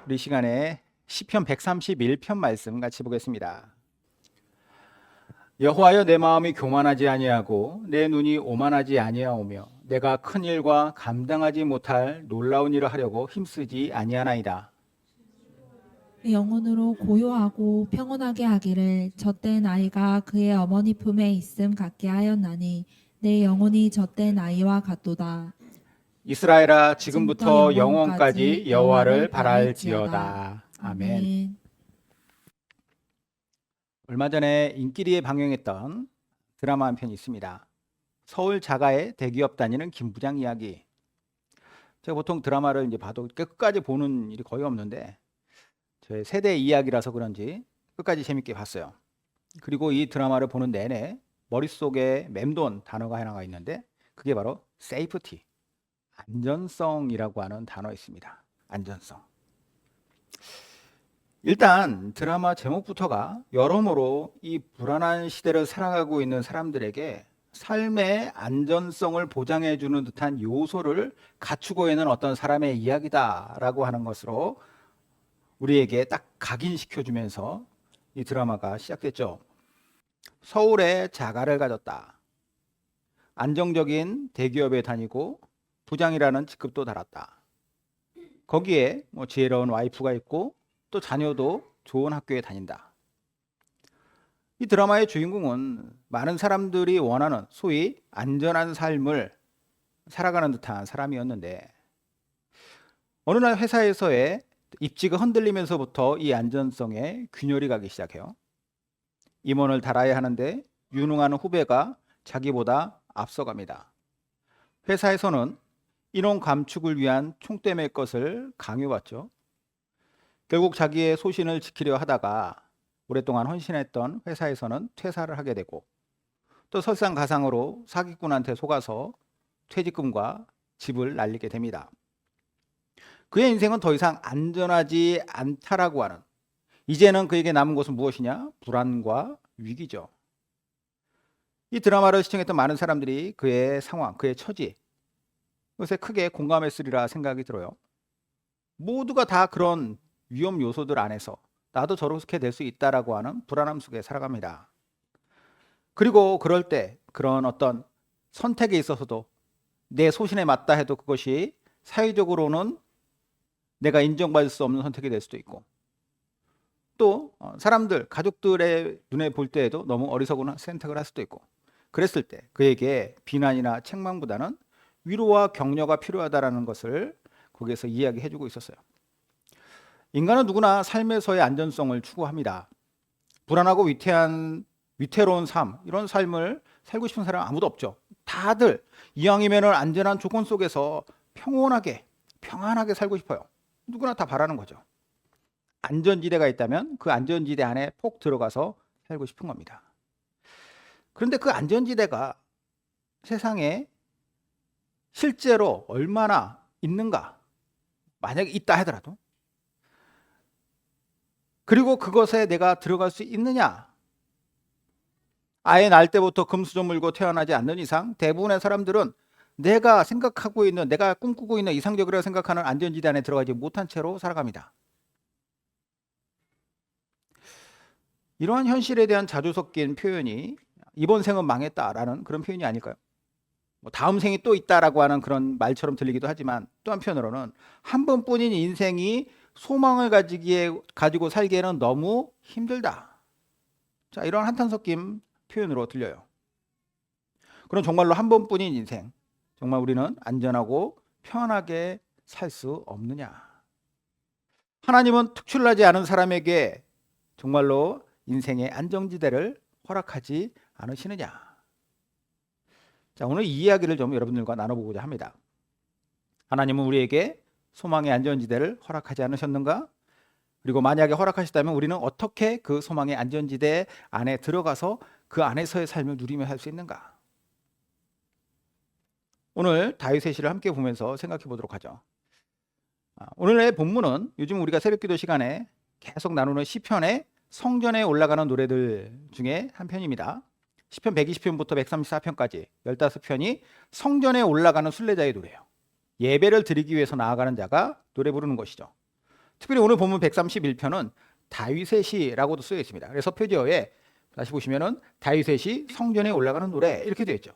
우리 시간에 시편 131편 말씀 같이 보겠습니다. 여호와여, 내 마음이 교만하지 아니하고 내 눈이 오만하지 아니하오며 내가 큰 일과 감당하지 못할 놀라운 일을 하려고 힘쓰지 아니하나이다. 영혼으로 고요하고 평온하게 하기를 젖된 아이가 그의 어머니 품에 있음 같게 하였나니 내 영혼이 젖된 아이와 같도다. 이스라엘아, 지금부터 지금부터 영원까지 여호와를 바랄지어다. 아멘. 아멘. 얼마 전에 인기리에 방영했던 드라마 한 편이 있습니다. 서울 자가의 대기업 다니는 김 부장 이야기. 제가 보통 드라마를 이제 봐도 끝까지 보는 일이 거의 없는데 저의 세대 이야기라서 그런지 끝까지 재밌게 봤어요. 그리고 이 드라마를 보는 내내 머릿속에 맴돈 단어가 하나가 있는데 그게 바로 세이프티, 안전성이라고 하는 단어 있습니다. 안전성. 일단 드라마 제목부터가 여러모로 이 불안한 시대를 살아가고 있는 사람들에게 삶의 안전성을 보장해 주는 듯한 요소를 갖추고 있는 어떤 사람의 이야기다라고 하는 것으로 우리에게 딱 각인시켜 주면서 이 드라마가 시작됐죠. 서울에 자가를 가졌다. 안정적인 대기업에 다니고 부장이라는 직급도 달았다. 거기에 지혜로운 와이프가 있고 또 자녀도 좋은 학교에 다닌다. 이 드라마의 주인공은 많은 사람들이 원하는 소위 안전한 삶을 살아가는 듯한 사람이었는데 어느 날 회사에서의 입지가 흔들리면서부터 이 안전성에 균열이 가기 시작해요. 임원을 달아야 하는데 유능한 후배가 자기보다 앞서갑니다. 회사에서는 인원 감축을 위한 총대 맬 것을 강요받죠. 결국 자기의 소신을 지키려 하다가 오랫동안 헌신했던 회사에서는 퇴사를 하게 되고 또 설상가상으로 사기꾼한테 속아서 퇴직금과 집을 날리게 됩니다. 그의 인생은 더 이상 안전하지 않다라고 하는, 이제는 그에게 남은 것은 무엇이냐? 불안과 위기죠. 이 드라마를 시청했던 많은 사람들이 그의 상황, 그의 처지, 그것에 크게 공감했으리라 생각이 들어요. 모두가 다 그런 위험 요소들 안에서 나도 저렇게 될 수 있다라고 하는 불안함 속에 살아갑니다. 그리고 그럴 때 그런 어떤 선택에 있어서도 내 소신에 맞다 해도 그것이 사회적으로는 내가 인정받을 수 없는 선택이 될 수도 있고 또 사람들, 가족들의 눈에 볼 때에도 너무 어리석은 선택을 할 수도 있고 그랬을 때 그에게 비난이나 책망보다는 위로와 격려가 필요하다라는 것을 거기에서 이야기해주고 있었어요. 인간은 누구나 삶에서의 안전성을 추구합니다. 불안하고 위태로운 삶, 이런 삶을 살고 싶은 사람 아무도 없죠. 다들 이왕이면 안전한 조건 속에서 평온하게, 평안하게 살고 싶어요. 누구나 다 바라는 거죠. 안전지대가 있다면 그 안전지대 안에 폭 들어가서 살고 싶은 겁니다. 그런데 그 안전지대가 세상에 실제로 얼마나 있는가? 만약에 있다 하더라도 그리고 그것에 내가 들어갈 수 있느냐? 아예 날 때부터 금수저 물고 태어나지 않는 이상 대부분의 사람들은 내가 생각하고 있는, 내가 꿈꾸고 있는 이상적이라고 생각하는 안전지대 안에 들어가지 못한 채로 살아갑니다. 이러한 현실에 대한 자주 섞인 표현이 이번 생은 망했다라는 그런 표현이 아닐까요? 다음 생이 또 있다라고 하는 그런 말처럼 들리기도 하지만 또 한편으로는 한 번뿐인 인생이 소망을 가지고 살기에는 너무 힘들다. 자, 이런 한탄 섞인 표현으로 들려요. 그럼 정말로 한 번뿐인 인생, 정말 우리는 안전하고 편하게 살 수 없느냐? 하나님은 특출나지 않은 사람에게 정말로 인생의 안정지대를 허락하지 않으시느냐? 자, 오늘 이 이야기를 좀 여러분들과 나눠보고자 합니다. 하나님은 우리에게 소망의 안전지대를 허락하지 않으셨는가? 그리고 만약에 허락하셨다면 우리는 어떻게 그 소망의 안전지대 안에 들어가서 그 안에서의 삶을 누리며 살 수 있는가? 오늘 다윗의 시를 함께 보면서 생각해 보도록 하죠. 오늘의 본문은 요즘 우리가 새벽기도 시간에 계속 나누는 시편의 성전에 올라가는 노래들 중에 한 편입니다. 시편 120편부터 134편까지 15편이 성전에 올라가는 순례자의 노래예요. 예배를 드리기 위해서 나아가는 자가 노래 부르는 것이죠. 특별히 오늘 본문 131편은 다윗의 시라고도 쓰여 있습니다. 그래서 표지어에 다시 보시면은 다윗의 시 성전에 올라가는 노래 이렇게 되어 있죠.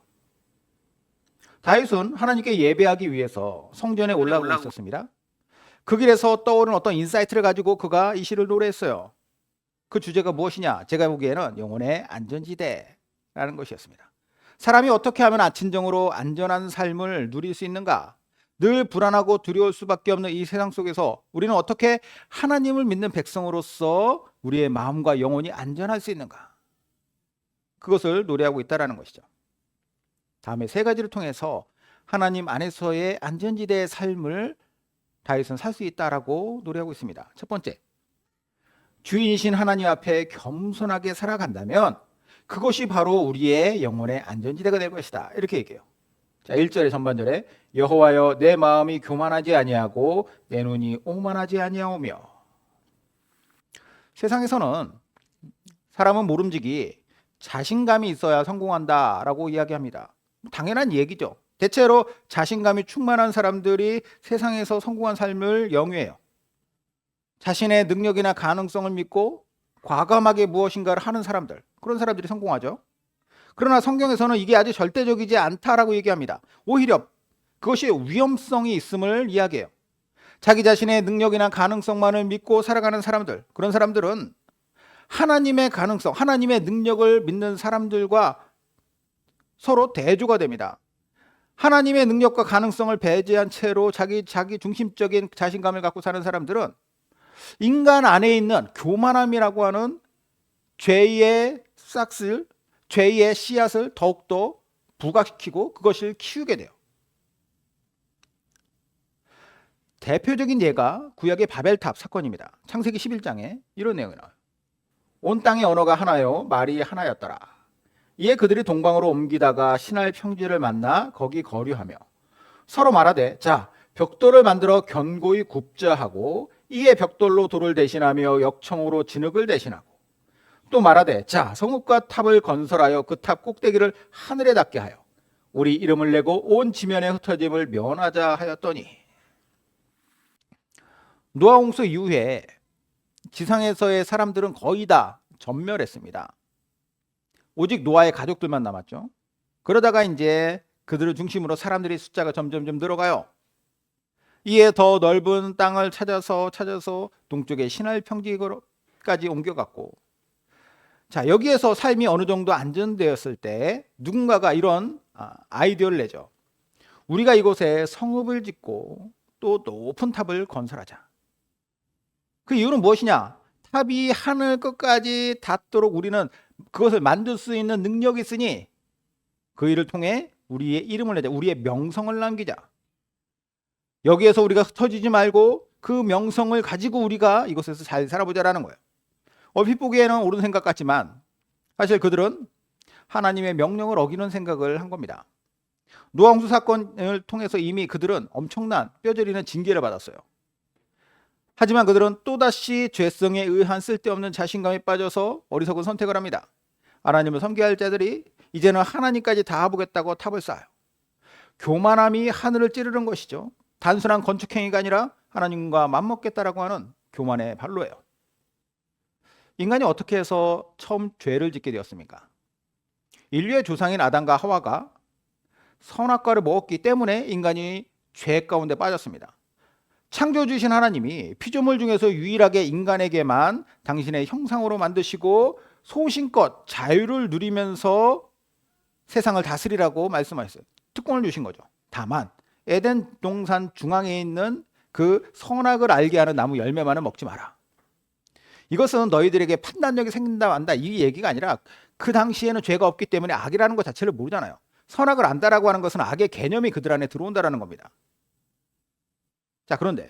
다윗은 하나님께 예배하기 위해서 성전에 올라가고 있었습니다. 그 길에서 떠오른 어떤 인사이트를 가지고 그가 이 시를 노래했어요. 그 주제가 무엇이냐? 제가 보기에는 영혼의 안전지대라는 것이었습니다. 사람이 어떻게 하면 진정으로 안전한 삶을 누릴 수 있는가? 늘 불안하고 두려울 수밖에 없는 이 세상 속에서 우리는 어떻게 하나님을 믿는 백성으로서 우리의 마음과 영혼이 안전할 수 있는가? 그것을 노래하고 있다는 것이죠. 다음에 세 가지를 통해서 하나님 안에서의 안전지대의 삶을 다윗은 살 수 있다라고 노래하고 있습니다. 첫 번째, 주인이신 하나님 앞에 겸손하게 살아간다면 그것이 바로 우리의 영혼의 안전지대가 될 것이다. 이렇게 얘기해요. 자, 1절의 전반절에 여호와여 내 마음이 교만하지 아니하고 내 눈이 오만하지 아니하오며. 세상에서는 사람은 모름지기 자신감이 있어야 성공한다라고 이야기합니다. 당연한 얘기죠. 대체로 자신감이 충만한 사람들이 세상에서 성공한 삶을 영위해요. 자신의 능력이나 가능성을 믿고 과감하게 무엇인가를 하는 사람들, 그런 사람들이 성공하죠. 그러나 성경에서는 이게 아주 절대적이지 않다라고 얘기합니다. 오히려 그것이 위험성이 있음을 이야기해요. 자기 자신의 능력이나 가능성만을 믿고 살아가는 사람들, 그런 사람들은 하나님의 가능성, 하나님의 능력을 믿는 사람들과 서로 대조가 됩니다. 하나님의 능력과 가능성을 배제한 채로 자기 중심적인 자신감을 갖고 사는 사람들은 인간 안에 있는 교만함이라고 하는 죄의 싹을, 죄의 씨앗을 더욱더 부각시키고 그것을 키우게 돼요. 대표적인 예가 구약의 바벨탑 사건입니다. 창세기 11장에 이런 내용이 나와요. 온 땅의 언어가 하나요, 말이 하나였더라. 이에 그들이 동방으로 옮기다가 신할 평지를 만나 거기 거류하며 서로 말하되 자 벽돌을 만들어 견고히 굽자 하고 이에 벽돌로 돌을 대신하며 역청으로 진흙을 대신하고 또 말하되 자 성읍과 탑을 건설하여 그 탑 꼭대기를 하늘에 닿게 하여 우리 이름을 내고 온 지면에 흩어짐을 면하자 하였더니. 노아 홍수 이후에 지상에서의 사람들은 거의 다 전멸했습니다. 오직 노아의 가족들만 남았죠. 그러다가 이제 그들을 중심으로 사람들의 숫자가 점점 늘어가요. 이에 더 넓은 땅을 찾아서 동쪽의 신할 평지까지 옮겨갔고, 자 여기에서 삶이 어느 정도 안정되었을 때 누군가가 이런 아이디어를 내죠. 우리가 이곳에 성읍을 짓고 또 높은 탑을 건설하자. 그 이유는 무엇이냐? 탑이 하늘 끝까지 닿도록 우리는 그것을 만들 수 있는 능력이 있으니 그 일을 통해 우리의 이름을 내자. 우리의 명성을 남기자. 여기에서 우리가 흩어지지 말고 그 명성을 가지고 우리가 이곳에서 잘 살아보자라는 거예요. 얼핏 보기에는 옳은 생각 같지만 사실 그들은 하나님의 명령을 어기는 생각을 한 겁니다. 노아 홍수 사건을 통해서 이미 그들은 엄청난 뼈저리는 징계를 받았어요. 하지만 그들은 또다시 죄성에 의한 쓸데없는 자신감에 빠져서 어리석은 선택을 합니다. 하나님을 섬겨야 할 자들이 이제는 하나님까지 다 보겠다고 탑을 쌓아요. 교만함이 하늘을 찌르는 것이죠. 단순한 건축행위가 아니라 하나님과 맞먹겠다라고 하는 교만의 발로예요. 인간이 어떻게 해서 처음 죄를 짓게 되었습니까? 인류의 조상인 아담과 하와가 선악과를 먹었기 때문에 인간이 죄 가운데 빠졌습니다. 창조주신 하나님이 피조물 중에서 유일하게 인간에게만 당신의 형상으로 만드시고 소신껏 자유를 누리면서 세상을 다스리라고 말씀하셨어요. 특권을 주신 거죠. 다만 에덴 동산 중앙에 있는 그 선악을 알게 하는 나무 열매만은 먹지 마라. 이것은 너희들에게 판단력이 생긴다 한다 이 얘기가 아니라 그 당시에는 죄가 없기 때문에 악이라는 것 자체를 모르잖아요. 선악을 안다라고 하는 것은 악의 개념이 그들 안에 들어온다라는 겁니다. 자, 그런데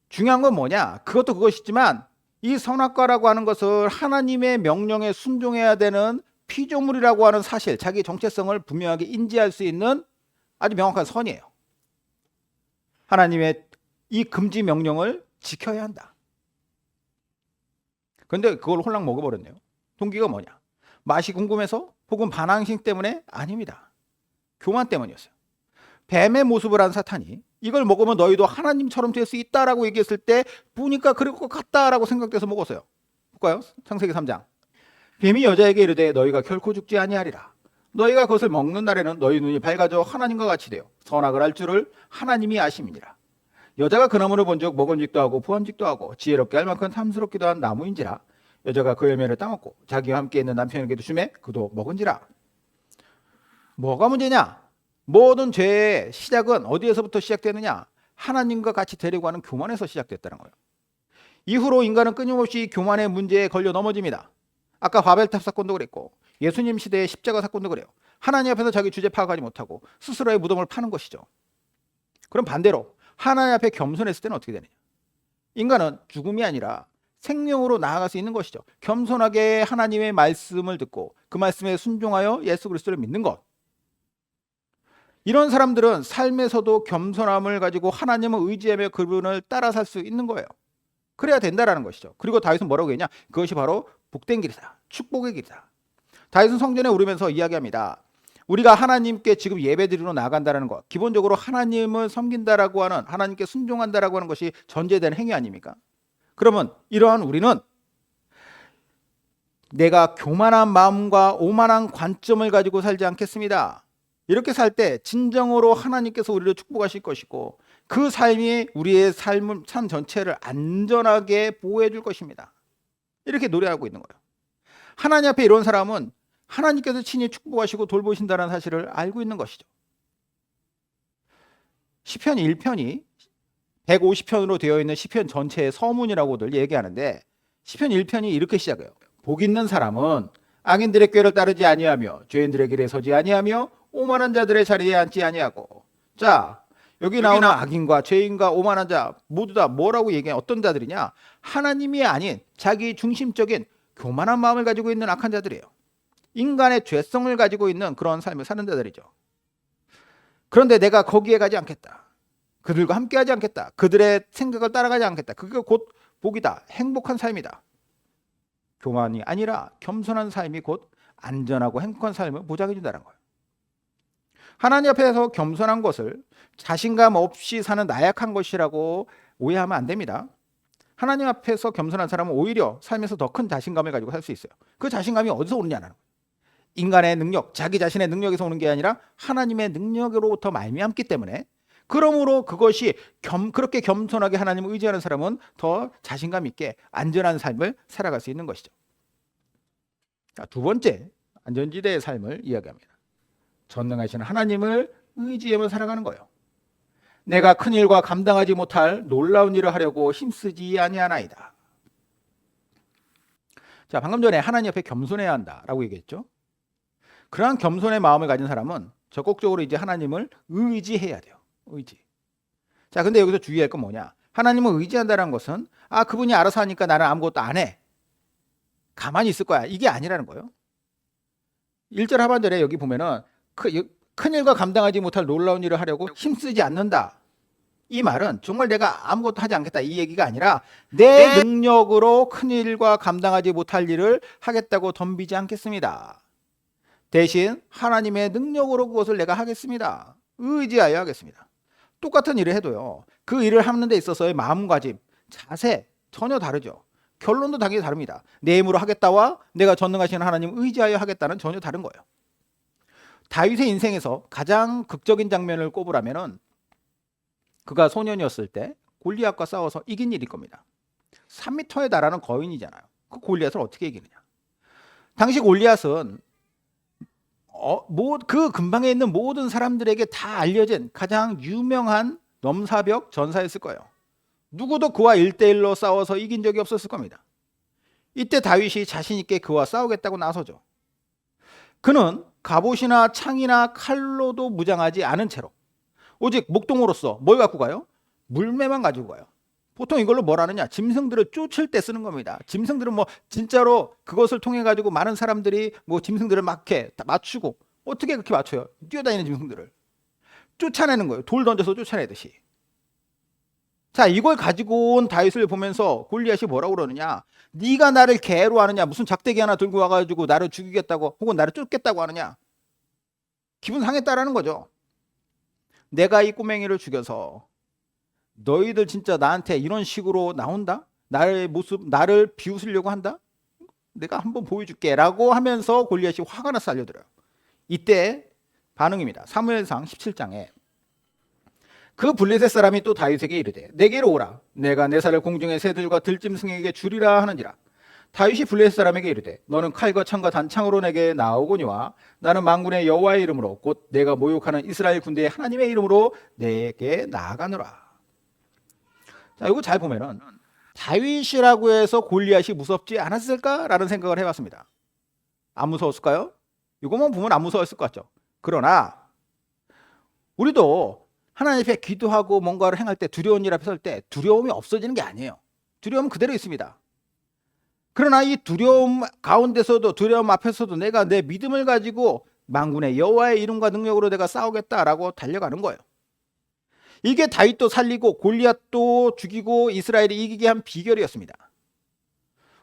중요한 건 뭐냐? 그것도 그것이지만 이 선악과라고 하는 것을 하나님의 명령에 순종해야 되는 피조물이라고 하는 사실, 자기 정체성을 분명하게 인지할 수 있는 아주 명확한 선이에요. 하나님의 이 금지 명령을 지켜야 한다. 그런데 그걸 홀랑 먹어버렸네요. 동기가 뭐냐? 맛이 궁금해서 혹은 반항심 때문에? 아닙니다. 교만 때문이었어요. 뱀의 모습을 한 사탄이 이걸 먹으면 너희도 하나님처럼 될 수 있다라고 얘기했을 때 보니까 그럴 것 같다라고 생각돼서 먹었어요. 볼까요? 창세기 3장. 뱀이 여자에게 이르되 너희가 결코 죽지 아니하리라. 너희가 그것을 먹는 날에는 너희 눈이 밝아져 하나님과 같이 되어 선악을 알 줄을 하나님이 아심이니라. 여자가 그 나무를 본즉 먹음직도 하고 부함직도 하고 지혜롭게 할 만큼 탐스럽기도 한 나무인지라. 여자가 그 열매를 따먹고 자기와 함께 있는 남편에게도 주매 그도 먹은지라. 뭐가 문제냐? 모든 죄의 시작은 어디에서부터 시작되느냐? 하나님과 같이 되려고 하는 교만에서 시작됐다는 거예요. 이후로 인간은 끊임없이 교만의 문제에 걸려 넘어집니다. 아까 바벨탑 사건도 그랬고 예수님 시대의 십자가 사건도 그래요. 하나님 앞에서 자기 주제 파악하지 못하고 스스로의 무덤을 파는 것이죠. 그럼 반대로 하나님 앞에 겸손했을 때는 어떻게 되느냐? 인간은 죽음이 아니라 생명으로 나아갈 수 있는 것이죠. 겸손하게 하나님의 말씀을 듣고 그 말씀에 순종하여 예수 그리스도를 믿는 것. 이런 사람들은 삶에서도 겸손함을 가지고 하나님을 의지하며 그분을 따라 살 수 있는 거예요. 그래야 된다라는 것이죠. 그리고 다윗은 뭐라고 했냐? 그것이 바로 복된 길이다. 축복의 길이다. 다윗은 성전에 오르면서 이야기합니다. 우리가 하나님께 지금 예배드리러 나간다는 것, 기본적으로 하나님을 섬긴다라고 하는, 하나님께 순종한다라고 하는 것이 전제되는 행위 아닙니까? 그러면 이러한 우리는 내가 교만한 마음과 오만한 관점을 가지고 살지 않겠습니다. 이렇게 살 때 진정으로 하나님께서 우리를 축복하실 것이고 그 삶이 우리의 삶 전체를 안전하게 보호해 줄 것입니다. 이렇게 노래하고 있는 거예요. 하나님 앞에 이런 사람은 하나님께서 친히 축복하시고 돌보신다는 사실을 알고 있는 것이죠. 시편 1편이 150편으로 되어 있는 시편 전체의 서문이라고들 얘기하는데 시편 1편이 이렇게 시작해요. 복 있는 사람은 악인들의 꾀를 따르지 아니하며 죄인들의 길에 서지 아니하며 오만한 자들의 자리에 앉지 아니하고. 자, 여기 나오는 악인과 죄인과 오만한 자 모두 다 뭐라고 얘기해? 어떤 자들이냐? 하나님이 아닌 자기 중심적인 교만한 마음을 가지고 있는 악한 자들이에요. 인간의 죄성을 가지고 있는 그런 삶을 사는 자들이죠. 그런데 내가 거기에 가지 않겠다. 그들과 함께하지 않겠다. 그들의 생각을 따라가지 않겠다. 그게 곧 복이다. 행복한 삶이다. 교만이 아니라 겸손한 삶이 곧 안전하고 행복한 삶을 보장해 준다는 거예요. 하나님 앞에서 겸손한 것을 자신감 없이 사는 나약한 것이라고 오해하면 안 됩니다. 하나님 앞에서 겸손한 사람은 오히려 삶에서 더 큰 자신감을 가지고 살 수 있어요. 그 자신감이 어디서 오느냐는 거예요. 인간의 능력, 자기 자신의 능력에서 오는 게 아니라 하나님의 능력으로부터 말미암기 때문에, 그러므로 그것이 그렇게 겸손하게 하나님을 의지하는 사람은 더 자신감 있게 안전한 삶을 살아갈 수 있는 것이죠. 두 번째, 안전지대의 삶을 이야기합니다. 전능하신 하나님을 의지하며 살아가는 거예요. 내가 큰 일과 감당하지 못할 놀라운 일을 하려고 힘쓰지 아니하나이다. 자, 방금 전에 하나님 앞에 겸손해야 한다라고 얘기했죠. 그러한 겸손의 마음을 가진 사람은 적극적으로 이제 하나님을 의지해야 돼요. 의지. 자, 근데 여기서 주의할 건 뭐냐? 하나님을 의지한다는 것은 그분이 알아서 하니까 나는 아무것도 안 해. 가만히 있을 거야. 이게 아니라는 거예요. 1절 하반절에 여기 보면은 큰 일과 감당하지 못할 놀라운 일을 하려고 힘쓰지 않는다. 이 말은 정말 내가 아무것도 하지 않겠다 이 얘기가 아니라 내 능력으로 큰 일과 감당하지 못할 일을 하겠다고 덤비지 않겠습니다. 대신 하나님의 능력으로 그것을 내가 하겠습니다. 의지하여 하겠습니다. 똑같은 일을 해도요. 그 일을 하는 데 있어서의 마음가짐, 자세 전혀 다르죠. 결론도 당연히 다릅니다. 내 힘으로 하겠다와 내가 전능하신 하나님 의지하여 하겠다는 전혀 다른 거예요. 다윗의 인생에서 가장 극적인 장면을 꼽으라면은 그가 소년이었을 때 골리앗과 싸워서 이긴 일일 겁니다. 3m에 달하는 거인이잖아요. 그 골리앗을 어떻게 이기느냐? 당시 골리앗은 그 근방에 있는 모든 사람들에게 다 알려진 가장 유명한 넘사벽 전사였을 거예요. 누구도 그와 1대1로 싸워서 이긴 적이 없었을 겁니다. 이때 다윗이 자신 있게 그와 싸우겠다고 나서죠. 그는 갑옷이나 창이나 칼로도 무장하지 않은 채로 오직 목동으로서 뭘 갖고 가요? 물매만 가지고 가요. 보통 이걸로 뭘 하느냐? 짐승들을 쫓을 때 쓰는 겁니다. 짐승들은 진짜로 그것을 통해 가지고 많은 사람들이 짐승들을 막 이렇게 맞추고, 어떻게 그렇게 맞춰요? 뛰어다니는 짐승들을 쫓아내는 거예요. 돌 던져서 쫓아내듯이. 자, 이걸 가지고 온 다윗을 보면서 골리앗이 뭐라고 그러느냐? 네가 나를 개로 하느냐? 무슨 작대기 하나 들고 와가지고 나를 죽이겠다고 혹은 나를 쫓겠다고 하느냐? 기분 상했다라는 거죠. 내가 이 꼬맹이를 죽여서 너희들 진짜 나한테 이런 식으로 나온다? 나의 모습, 나를 비웃으려고 한다? 내가 한번 보여줄게 라고 하면서 골리앗이 화가 나서 알려드려요. 이때 반응입니다. 사무엘상 17장에 그 블레셋 사람이 또 다윗에게 이르되 내게로 오라. 내가 내 살을 공중의 새들과 들짐승에게 주리라 하는지라. 다윗이 블레셋 사람에게 이르되 너는 칼과 창과 단창으로 내게 나오거니와 나는 만군의 여호와의 이름으로 곧 내가 모욕하는 이스라엘 군대의 하나님의 이름으로 내게 나아가노라. 자, 이거 잘 보면은 다윗이라고 해서 골리앗이 무섭지 않았을까라는 생각을 해봤습니다. 안 무서웠을까요? 이거만 보면 안 무서웠을 것 같죠. 그러나 우리도 하나님 앞에 기도하고 뭔가를 행할 때 두려운 일 앞에 설 때 두려움이 없어지는 게 아니에요. 두려움은 그대로 있습니다. 그러나 이 두려움 가운데서도 두려움 앞에서도 내가 내 믿음을 가지고 만군의 여호와의 이름과 능력으로 내가 싸우겠다라고 달려가는 거예요. 이게 다윗도 살리고 골리앗도 죽이고 이스라엘이 이기게 한 비결이었습니다.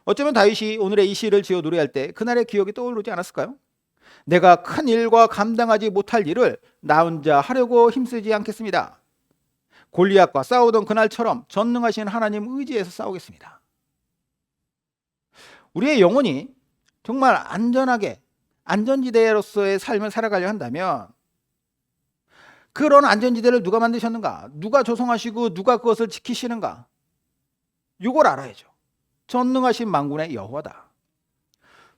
어쩌면 다윗이 오늘의 이 시를 지어 노래할 때 그날의 기억이 떠오르지 않았을까요? 내가 큰 일과 감당하지 못할 일을 나 혼자 하려고 힘쓰지 않겠습니다. 골리앗과 싸우던 그날처럼 전능하신 하나님 의지해서 싸우겠습니다. 우리의 영혼이 정말 안전하게 안전지대로서의 삶을 살아가려 한다면 그런 안전지대를 누가 만드셨는가? 누가 조성하시고 누가 그것을 지키시는가? 이걸 알아야죠. 전능하신 만군의 여호와다.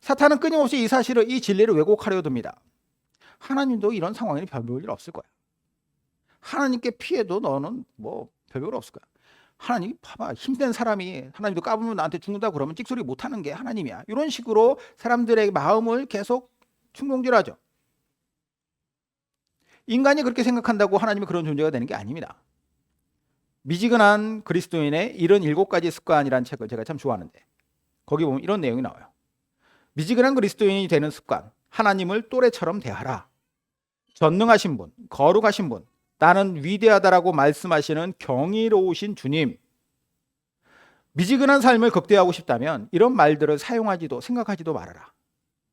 사탄은 끊임없이 이 사실을, 이 진리를 왜곡하려 듭니다. 하나님도 이런 상황에는 별볼 일 없을 거야. 하나님께 피해도 너는 뭐 별별 없을 거야. 하나님 봐봐, 힘든 사람이 하나님도 까불면 나한테 죽는다 그러면 찍소리 못하는 게 하나님이야. 이런 식으로 사람들의 마음을 계속 충동질하죠. 인간이 그렇게 생각한다고 하나님이 그런 존재가 되는 게 아닙니다. 미지근한 그리스도인의 77가지 습관이라는 책을 제가 참 좋아하는데 거기 보면 이런 내용이 나와요. 미지근한 그리스도인이 되는 습관, 하나님을 또래처럼 대하라. 전능하신 분, 거룩하신 분, 나는 위대하다라고 말씀하시는 경이로우신 주님. 미지근한 삶을 극대화하고 싶다면 이런 말들을 사용하지도 생각하지도 말아라.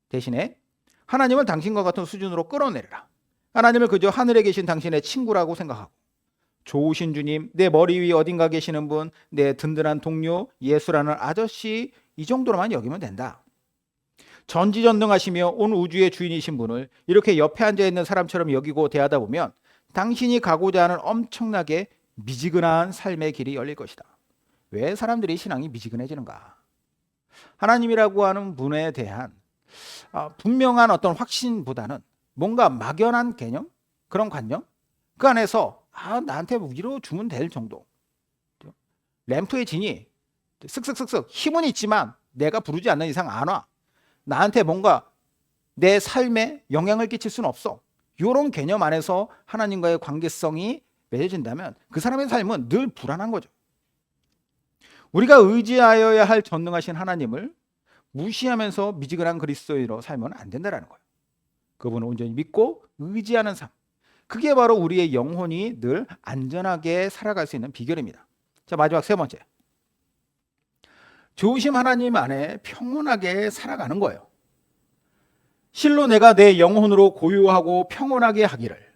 대신에 하나님을 당신과 같은 수준으로 끌어내리라. 하나님을 그저 하늘에 계신 당신의 친구라고 생각하고 좋으신 주님, 내 머리 위 어딘가 계시는 분, 내 든든한 동료, 예수라는 아저씨, 이 정도로만 여기면 된다. 전지전능하시며 온 우주의 주인이신 분을 이렇게 옆에 앉아있는 사람처럼 여기고 대하다 보면 당신이 가고자 하는 엄청나게 미지근한 삶의 길이 열릴 것이다. 왜 사람들이 신앙이 미지근해지는가? 하나님이라고 하는 분에 대한 분명한 어떤 확신보다는 뭔가 막연한 개념? 그런 관념? 그 안에서 나한테 위로 주면 될 정도. 램프의 진이 쓱쓱쓱쓱 힘은 있지만 내가 부르지 않는 이상 안 와. 나한테 뭔가 내 삶에 영향을 끼칠 수는 없어. 이런 개념 안에서 하나님과의 관계성이 맺어진다면 그 사람의 삶은 늘 불안한 거죠. 우리가 의지하여야 할 전능하신 하나님을 무시하면서 미지근한 그리스도인으로 살면 안 된다는 거예요. 그분을 온전히 믿고 의지하는 삶. 그게 바로 우리의 영혼이 늘 안전하게 살아갈 수 있는 비결입니다. 자, 마지막 세 번째. 좋으심 하나님 안에 평온하게 살아가는 거예요. 실로 내가 내 영혼으로 고요하고 평온하게 하기를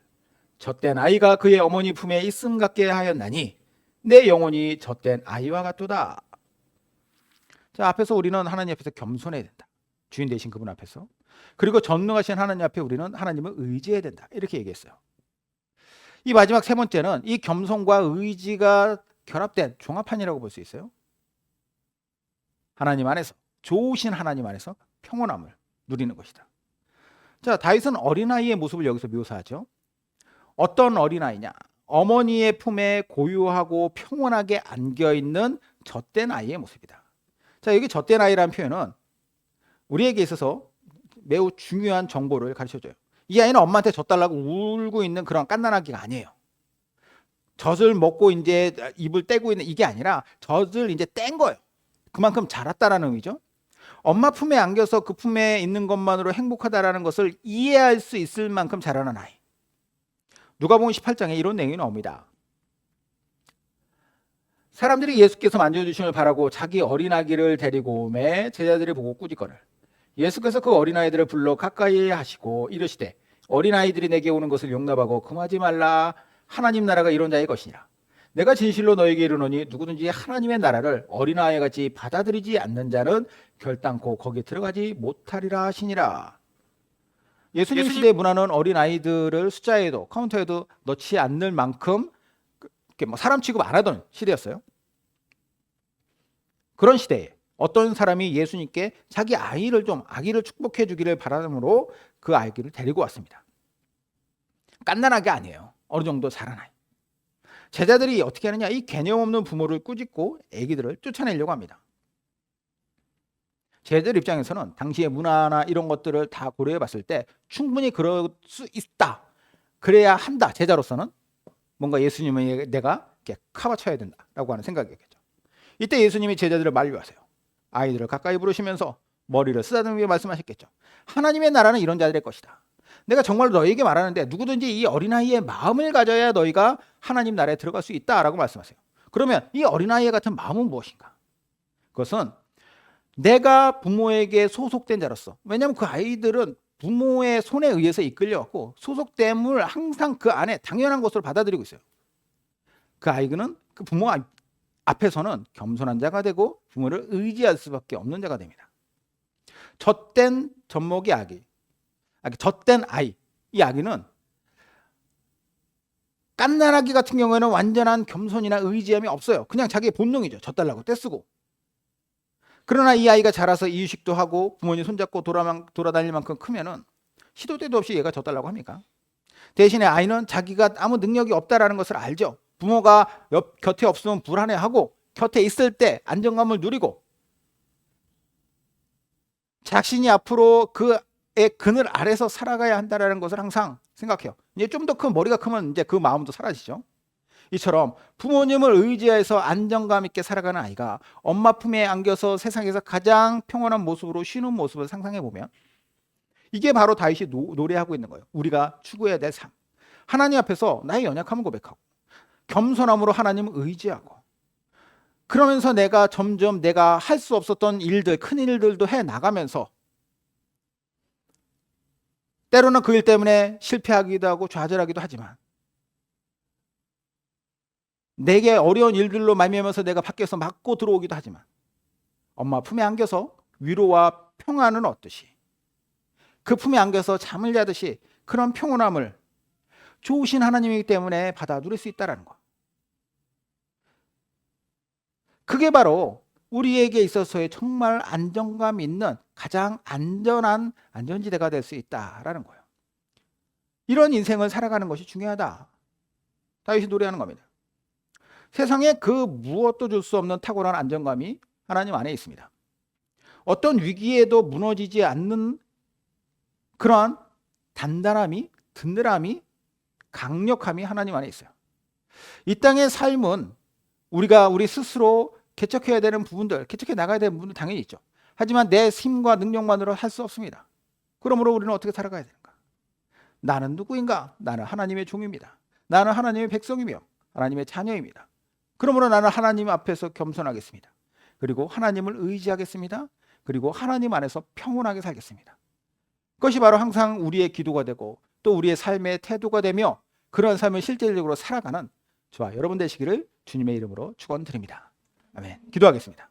젖된 아이가 그의 어머니 품에 있음 같게 하였나니 내 영혼이 젖된 아이와 같도다. 자, 앞에서 우리는 하나님 앞에서 겸손해야 된다. 주인 되신 그분 앞에서. 그리고 전능하신 하나님 앞에 우리는 하나님을 의지해야 된다. 이렇게 얘기했어요. 이 마지막 세 번째는 이 겸손과 의지가 결합된 종합판이라고 볼 수 있어요. 하나님 안에서, 좋으신 하나님 안에서 평온함을 누리는 것이다. 자, 다윗은 어린아이의 모습을 여기서 묘사하죠. 어떤 어린아이냐? 어머니의 품에 고요하고 평온하게 안겨있는 젖된 아이의 모습이다. 자, 여기 젖된 아이라는 표현은 우리에게 있어서 매우 중요한 정보를 가르쳐줘요. 이 아이는 엄마한테 젖 달라고 울고 있는 그런 갓난아기가 아니에요. 젖을 먹고 이제 입을 떼고 있는 이게 아니라 젖을 이제 뗀 거예요. 그만큼 자랐다라는 의미죠. 엄마 품에 안겨서 그 품에 있는 것만으로 행복하다라는 것을 이해할 수 있을 만큼 자라는 아이. 누가복음 18장에 이런 내용이 나옵니다. 사람들이 예수께서 만져주심을 바라고 자기 어린아기를 데리고 오매 제자들이 보고 꾸짖거늘. 예수께서 그 어린아이들을 불러 가까이 하시고 이르시되 어린아이들이 내게 오는 것을 용납하고 금하지 말라 하나님 나라가 이런 자의 것이니라. 내가 진실로 너에게 이르노니 누구든지 하나님의 나라를 어린아이 같이 받아들이지 않는 자는 결단코 거기에 들어가지 못하리라 하시니라. 예수님 시대의 문화는 어린아이들을 숫자에도 카운터에도 넣지 않는 만큼 이렇게 뭐 사람 취급 안 하던 시대였어요. 그런 시대에 어떤 사람이 예수님께 자기 아기를 축복해 주기를 바람으로 그 아기를 데리고 왔습니다. 깐난하게 아니에요. 어느 정도 자란 아이. 제자들이 어떻게 하느냐, 이 개념 없는 부모를 꾸짖고 아기들을 쫓아내려고 합니다. 제자들 입장에서는 당시의 문화나 이런 것들을 다 고려해 봤을 때 충분히 그럴 수 있다, 그래야 한다, 제자로서는 뭔가 예수님을 내가 이렇게 카바쳐야 된다라고 하는 생각이겠죠. 이때 예수님이 제자들을 만류하세요. 아이들을 가까이 부르시면서 머리를 쓰다듬으며 말씀하셨겠죠. 하나님의 나라는 이런 자들의 것이다. 내가 정말 너희에게 말하는데 누구든지 이 어린아이의 마음을 가져야 너희가 하나님 나라에 들어갈 수 있다라고 말씀하세요. 그러면 이 어린아이의 같은 마음은 무엇인가? 그것은 내가 부모에게 소속된 자로서, 왜냐하면 그 아이들은 부모의 손에 의해서 이끌려왔고 소속됨을 항상 그 안에 당연한 것으로 받아들이고 있어요. 그 아이는 그 부모 앞에서는 겸손한 자가 되고 부모를 의지할 수밖에 없는 자가 됩니다. 젖된 젖먹이 아기, 젖된 아이, 이 아기는 깐난아기 같은 경우에는 완전한 겸손이나 의지함이 없어요. 그냥 자기의 본능이죠. 젖달라고 떼쓰고. 그러나 이 아이가 자라서 이유식도 하고 부모님 손잡고 돌아다닐 만큼 크면은 시도 때도 없이 얘가 젖달라고 합니까? 대신에 아이는 자기가 아무 능력이 없다라는 것을 알죠. 부모가 곁에 없으면 불안해하고 곁에 있을 때 안정감을 누리고 자신이 앞으로 그의 그늘 아래서 살아가야 한다라는 것을 항상 생각해요. 이제 좀 더 큰 머리가 크면 이제 그 마음도 사라지죠. 이처럼 부모님을 의지해서 안정감 있게 살아가는 아이가 엄마 품에 안겨서 세상에서 가장 평온한 모습으로 쉬는 모습을 상상해 보면 이게 바로 다윗이 노래하고 있는 거예요. 우리가 추구해야 될 삶. 하나님 앞에서 나의 연약함을 고백하고 겸손함으로 하나님을 의지하고 그러면서 내가 점점 내가 할 수 없었던 일들, 큰 일들도 해 나가면서 때로는 그 일 때문에 실패하기도 하고 좌절하기도 하지만 내게 어려운 일들로 말미암아서 내가 밖에서 맞고 들어오기도 하지만 엄마 품에 안겨서 위로와 평안을 얻듯이 그 품에 안겨서 잠을 자듯이 그런 평온함을 좋으신 하나님이기 때문에 받아 누릴 수 있다는 것. 그게 바로 우리에게 있어서의 정말 안정감 있는 가장 안전한 안전지대가 될 수 있다라는 거예요. 이런 인생을 살아가는 것이 중요하다. 다윗이 노래하는 겁니다. 세상에 그 무엇도 줄 수 없는 탁월한 안정감이 하나님 안에 있습니다. 어떤 위기에도 무너지지 않는 그러한 단단함이, 든든함이, 강력함이 하나님 안에 있어요. 이 땅의 삶은 우리가 우리 스스로 개척해야 되는 부분들, 개척해 나가야 되는 부분도 당연히 있죠. 하지만 내 힘과 능력만으로 할 수 없습니다. 그러므로 우리는 어떻게 살아가야 되는가? 나는 누구인가? 나는 하나님의 종입니다. 나는 하나님의 백성이며 하나님의 자녀입니다. 그러므로 나는 하나님 앞에서 겸손하겠습니다. 그리고 하나님을 의지하겠습니다. 그리고 하나님 안에서 평온하게 살겠습니다. 그것이 바로 항상 우리의 기도가 되고 또 우리의 삶의 태도가 되며 그런 삶을 실질적으로 살아가는 저와 여러분 되시기를 주님의 이름으로 축원드립니다. 아멘. 기도하겠습니다.